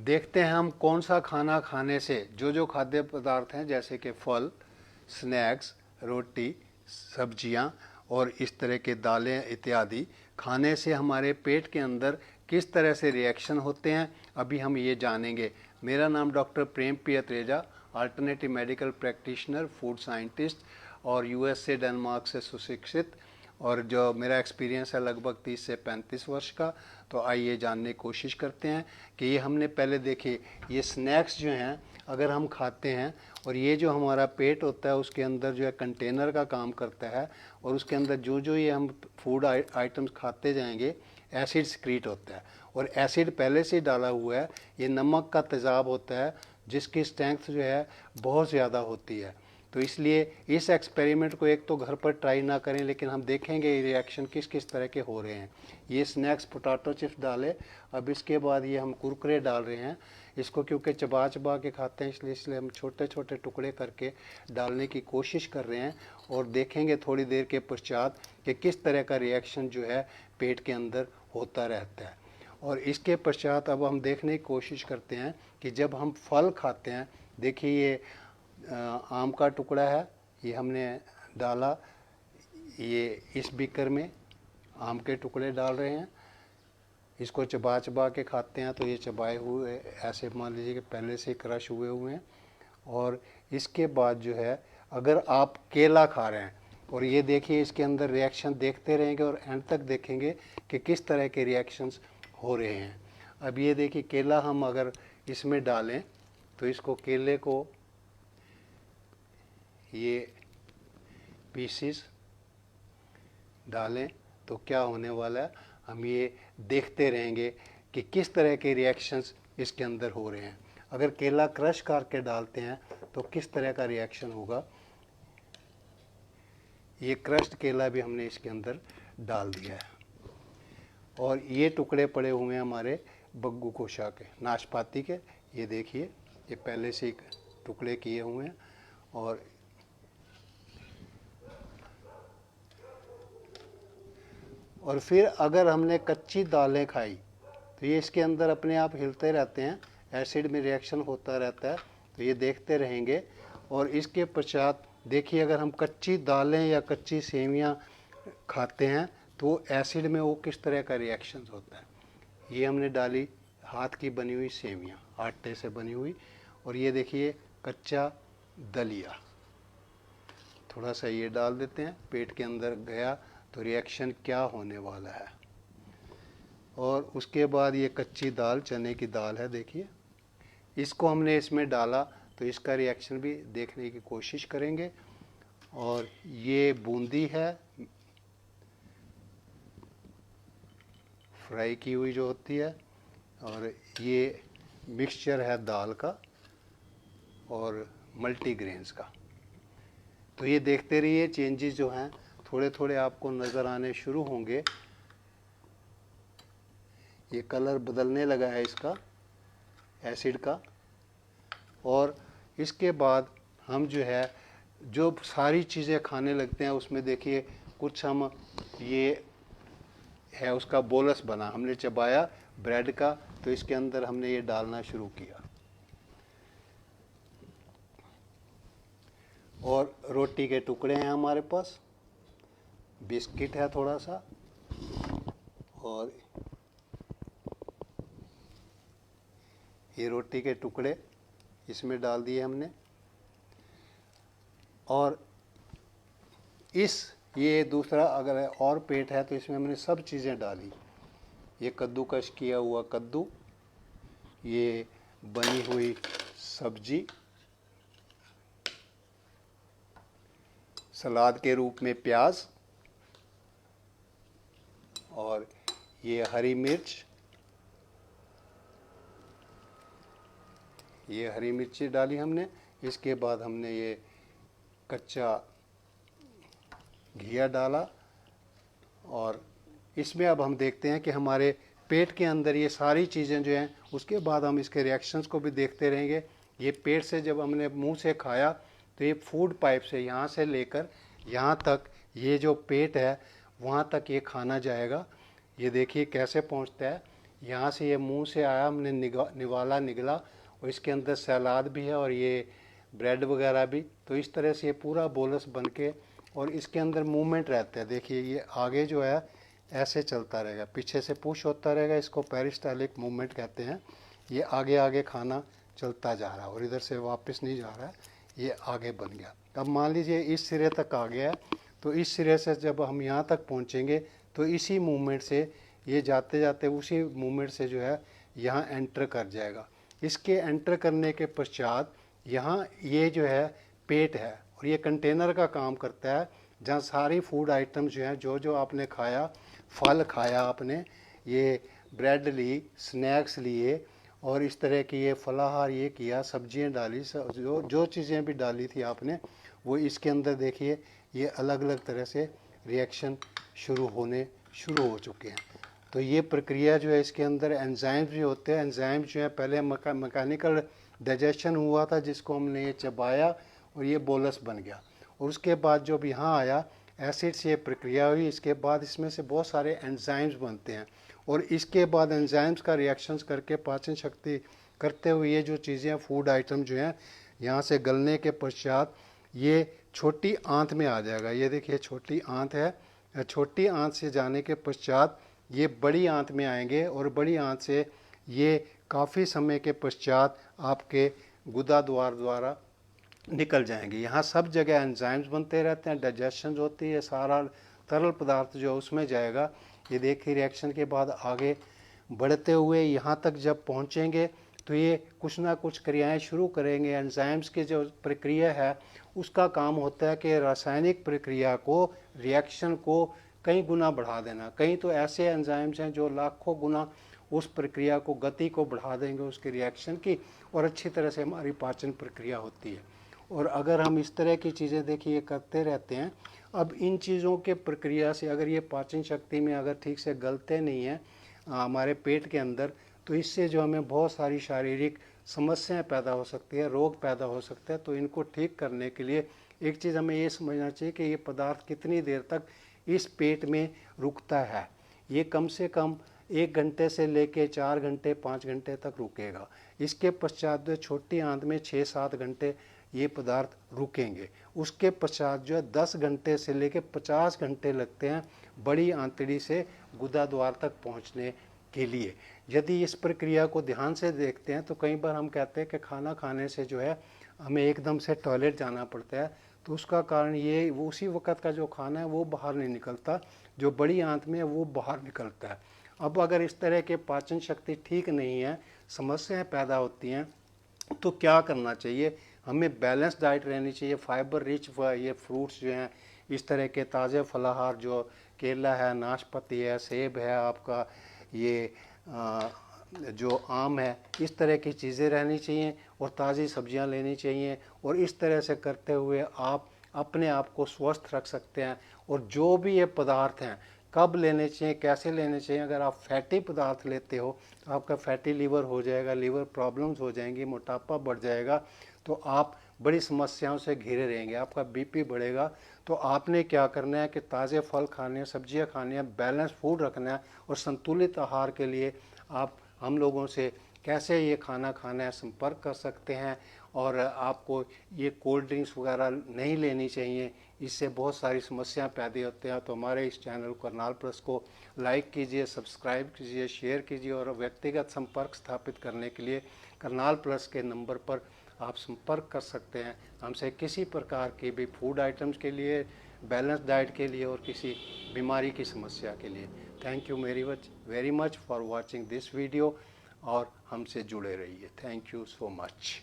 देखते हैं हम कौन सा खाना खाने से जो खाद्य पदार्थ हैं जैसे कि फल, स्नैक्स, रोटी, सब्जियां और इस तरह के दालें इत्यादि खाने से हमारे पेट के अंदर किस तरह से रिएक्शन होते हैं, अभी हम ये जानेंगे। मेरा नाम doctor Prem Priya Treja, alternative medical practitioner, food scientist और यूएस से डेनमार्क से सुशिक्षित, और जो मेरा एक्सपीरियंस है लगभग 30 से 35 वर्ष का। तो आइए जानने की कोशिश करते हैं कि ये हमने पहले देखे, ये स्नैक्स जो हैं अगर हम खाते हैं और ये जो हमारा पेट होता है उसके अंदर जो है कंटेनर का काम करता है, और उसके अंदर जो ये हम फूड आइटम्स खाते जाएंगे एसिड सिक्रीट होता है, और एसिड पहले से डाला हुआ है। ये नमक का तेज़ाब होता है जिसकी स्ट्रेंथ जो है बहुत ज़्यादा होती है। तो इसलिए इस एक्सपेरिमेंट को एक तो घर पर ट्राई ना करें, लेकिन हम देखेंगे ये रिएक्शन किस किस तरह के हो रहे हैं। ये स्नैक्स पोटैटो चिप्स डाले, अब इसके बाद ये हम कुरकुरे डाल रहे हैं। इसको क्योंकि चबा चबा के खाते हैं इसलिए हम छोटे छोटे टुकड़े करके डालने की कोशिश कर रहे हैं, और देखेंगे थोड़ी देर के पश्चात कि किस तरह का रिएक्शन जो है पेट के अंदर होता रहता है। और इसके पश्चात अब हम देखने की कोशिश करते हैं कि जब हम फल खाते हैं, देखिए ये आम का टुकड़ा है, ये हमने डाला, ये इस बीकर में आम के टुकड़े डाल रहे हैं। इसको चबा चबा के खाते हैं तो ये चबाए हुए ऐसे मान लीजिए कि पहले से क्रश हुए हुए हैं। और इसके बाद जो है अगर आप केला खा रहे हैं, और ये देखिए इसके अंदर रिएक्शन देखते रहेंगे और एंड तक देखेंगे कि किस तरह के रिएक्शंस हो रहे हैं। अब ये देखिए केला हम अगर इसमें डालें तो इसको केले को ये पीसीस डालें तो क्या होने वाला है, हम ये देखते रहेंगे कि किस तरह के रिएक्शंस इसके अंदर हो रहे हैं। अगर केला क्रश करके डालते हैं तो किस तरह का रिएक्शन होगा। ये क्रश्ड केला भी हमने इसके अंदर डाल दिया है, और ये टुकड़े पड़े हुए हैं हमारे बग्गू कोशा के, नाशपाती के। ये देखिए ये पहले से टुकड़े किए हुए हैं। और फिर अगर हमने कच्ची दालें खाई तो ये इसके अंदर अपने आप हिलते रहते हैं, एसिड में रिएक्शन होता रहता है, तो ये देखते रहेंगे। और इसके पश्चात देखिए अगर हम कच्ची दालें या कच्ची सेवियां खाते हैं तो एसिड में वो किस तरह का रिएक्शन होता है। ये हमने डाली हाथ की बनी हुई सेवियां, आटे से बनी हुई, और ये देखिए कच्चा दलिया, थोड़ा सा ये डाल देते हैं, पेट के अंदर गया तो रिएक्शन क्या होने वाला है। और उसके बाद ये कच्ची दाल, चने की दाल है, देखिए इसको हमने इसमें डाला तो इसका रिएक्शन भी देखने की कोशिश करेंगे। और ये बूंदी है फ्राई की हुई जो होती है, और ये मिक्सचर है दाल का और मल्टीग्रेन्स का। तो ये देखते रहिए, चेंजेस जो हैं थोड़े थोड़े आपको नज़र आने शुरू होंगे। ये कलर बदलने लगा है इसका एसिड का। और इसके बाद हम जो है जो सारी चीज़ें खाने लगते हैं उसमें देखिए कुछ हम ये है उसका बोलस बना, हमने चबाया ब्रेड का, तो इसके अंदर हमने ये डालना शुरू किया। और रोटी के टुकड़े हैं हमारे पास, बिस्किट है थोड़ा सा, और ये रोटी के टुकड़े इसमें डाल दिए हमने। और ये दूसरा अगर और पेट है तो इसमें हमने सब चीज़ें डाली। ये कद्दूकश किया हुआ कद्दू, ये बनी हुई सब्जी, सलाद के रूप में प्याज, और ये हरी मिर्च, ये हरी मिर्ची डाली हमने। इसके बाद हमने ये कच्चा घिया डाला। और इसमें अब हम देखते हैं कि हमारे पेट के अंदर ये सारी चीज़ें जो हैं, उसके बाद हम इसके रिएक्शंस को भी देखते रहेंगे। ये पेट से जब हमने मुंह से खाया तो ये फूड पाइप से यहाँ से लेकर यहाँ तक, ये जो पेट है वहाँ तक ये खाना जाएगा। ये देखिए कैसे पहुँचता है, यहाँ से ये मुंह से आया, हमने निवाला निगला, और इसके अंदर सलाद भी है और ये ब्रेड वगैरह भी। तो इस तरह से ये पूरा बोलस बन के, और इसके अंदर मूवमेंट रहता है। देखिए ये आगे जो है ऐसे चलता रहेगा, पीछे से पुश होता रहेगा, इसको पेरिस्टालिक मूवमेंट कहते हैं। ये आगे आगे खाना चलता जा रहा है और इधर से वापस नहीं जा रहा है, ये आगे बन गया। अब मान लीजिए इस सिरे तक आ गया है, तो इस सिरे से जब हम यहाँ तक पहुँचेंगे तो इसी मूवमेंट से ये जाते जाते उसी मूवमेंट से जो है यहाँ एंटर कर जाएगा। इसके एंटर करने के पश्चात यहाँ ये जो है पेट है, और ये कंटेनर का काम करता है, जहाँ सारी फूड आइटम जो हैं, जो जो आपने खाया, फल खाया आपने, ये ब्रेड ली, स्नैक्स लिए, और इस तरह की ये फलाहार ये किया, सब्जियां डाली, जो जो चीज़ें भी डाली थी आपने, वो इसके अंदर देखिए ये अलग अलग तरह से रिएक्शन शुरू हो चुके हैं। तो ये प्रक्रिया जो है, इसके अंदर एंजाइम्स भी होते हैं। एंजाइम जो है पहले मैकेनिकल डाइजेशन हुआ था, जिसको हमने ये चबाया और ये बोलस बन गया, और उसके बाद जब यहाँ आया एसिड से ये प्रक्रिया हुई, इसके बाद इसमें से बहुत सारे एंजाइम्स बनते हैं, और इसके बाद एंजाइम्स का रिएक्शंस करके पाचन शक्ति करते हुए ये जो चीज़ें फूड आइटम जो हैं यहाँ से गलने के पश्चात ये छोटी आंत में आ जाएगा। ये देखिए छोटी आंत है, छोटी आंत से जाने के पश्चात ये बड़ी आंत में आएंगे, और बड़ी आंत से ये काफ़ी समय के पश्चात आपके गुदा द्वारा निकल जाएंगे। यहाँ सब जगह एंजाइम्स बनते रहते हैं, डाइजेशन होती है, सारा तरल पदार्थ जो उसमें जाएगा। ये देखिए रिएक्शन के बाद आगे बढ़ते हुए यहाँ तक जब पहुँचेंगे तो ये कुछ ना कुछ क्रियाएं शुरू करेंगे। एंजाइम्स की जो प्रक्रिया है उसका काम होता है कि रासायनिक प्रक्रिया को, रिएक्शन को कई गुना बढ़ा देना। कई तो ऐसे एंजाइम्स हैं जो लाखों गुना उस प्रक्रिया को, गति को बढ़ा देंगे उसके रिएक्शन की, और अच्छी तरह से हमारी पाचन प्रक्रिया होती है। और अगर हम इस तरह की चीज़ें देखिए करते रहते हैं, अब इन चीज़ों के प्रक्रिया से अगर ये पाचन शक्ति में अगर ठीक से गलते नहीं हैं हमारे पेट के अंदर, तो इससे जो हमें बहुत सारी शारीरिक समस्याएं पैदा हो सकती है, रोग पैदा हो सकते हैं। तो इनको ठीक करने के लिए एक चीज़ हमें ये समझना चाहिए कि ये पदार्थ कितनी देर तक इस पेट में रुकता है। ये कम से कम 1 घंटे से लेके 4 घंटे 5 घंटे तक रुकेगा। इसके पश्चात जो छोटी आंत में 6-7 घंटे ये पदार्थ रुकेंगे। उसके पश्चात जो है 10 घंटे से लेके 50 घंटे लगते हैं बड़ी आंतड़ी से गुदा द्वार तक पहुंचने के लिए। यदि इस प्रक्रिया को ध्यान से देखते हैं तो कई बार हम कहते हैं कि खाना खाने से जो है हमें एकदम से टॉयलेट जाना पड़ता है, तो उसका कारण ये वो उसी वक़्त का जो खाना है वो बाहर नहीं निकलता, जो बड़ी आंत में है वो बाहर निकलता है। अब अगर इस तरह के पाचन शक्ति ठीक नहीं है, समस्याएं पैदा होती हैं, तो क्या करना चाहिए? हमें बैलेंस डाइट रहनी चाहिए, फाइबर रिच ये फ्रूट्स जो हैं, इस तरह के ताज़े फलाहार जो केला है, नाशपाती है, सेब है, आपका ये जो आम है, इस तरह की चीज़ें रहनी चाहिए, और ताज़ी सब्जियां लेनी चाहिए। और इस तरह से करते हुए आप अपने आप को स्वस्थ रख सकते हैं। और जो भी ये पदार्थ हैं कब लेने चाहिए, कैसे लेने चाहिए, अगर आप फैटी पदार्थ लेते हो तो आपका फैटी लीवर हो जाएगा, लीवर प्रॉब्लम्स हो जाएंगी, मोटापा बढ़ जाएगा, तो आप बड़ी समस्याओं से घिरे रहेंगे, आपका बीपी बढ़ेगा। तो आपने क्या करना है कि ताज़े फल खाने हैं, सब्जियां खानी है, बैलेंस फूड रखना है, और संतुलित आहार के लिए आप हम लोगों से कैसे ये खाना खाना है संपर्क कर सकते हैं। और आपको ये कोल्ड ड्रिंक्स वगैरह नहीं लेनी चाहिए, इससे बहुत सारी समस्याएं पैदा होते हैं। तो हमारे इस चैनल करनाल प्लस को लाइक कीजिए, सब्सक्राइब कीजिए, शेयर कीजिए, और व्यक्तिगत संपर्क स्थापित करने के लिए करनाल प्लस के नंबर पर आप संपर्क कर सकते हैं हमसे किसी प्रकार की भी फूड आइटम्स के लिए, बैलेंस डाइट के लिए, और किसी बीमारी की समस्या के लिए। Thank you very much for watching this video, और हमसे जुड़े रहिए। Thank you so much.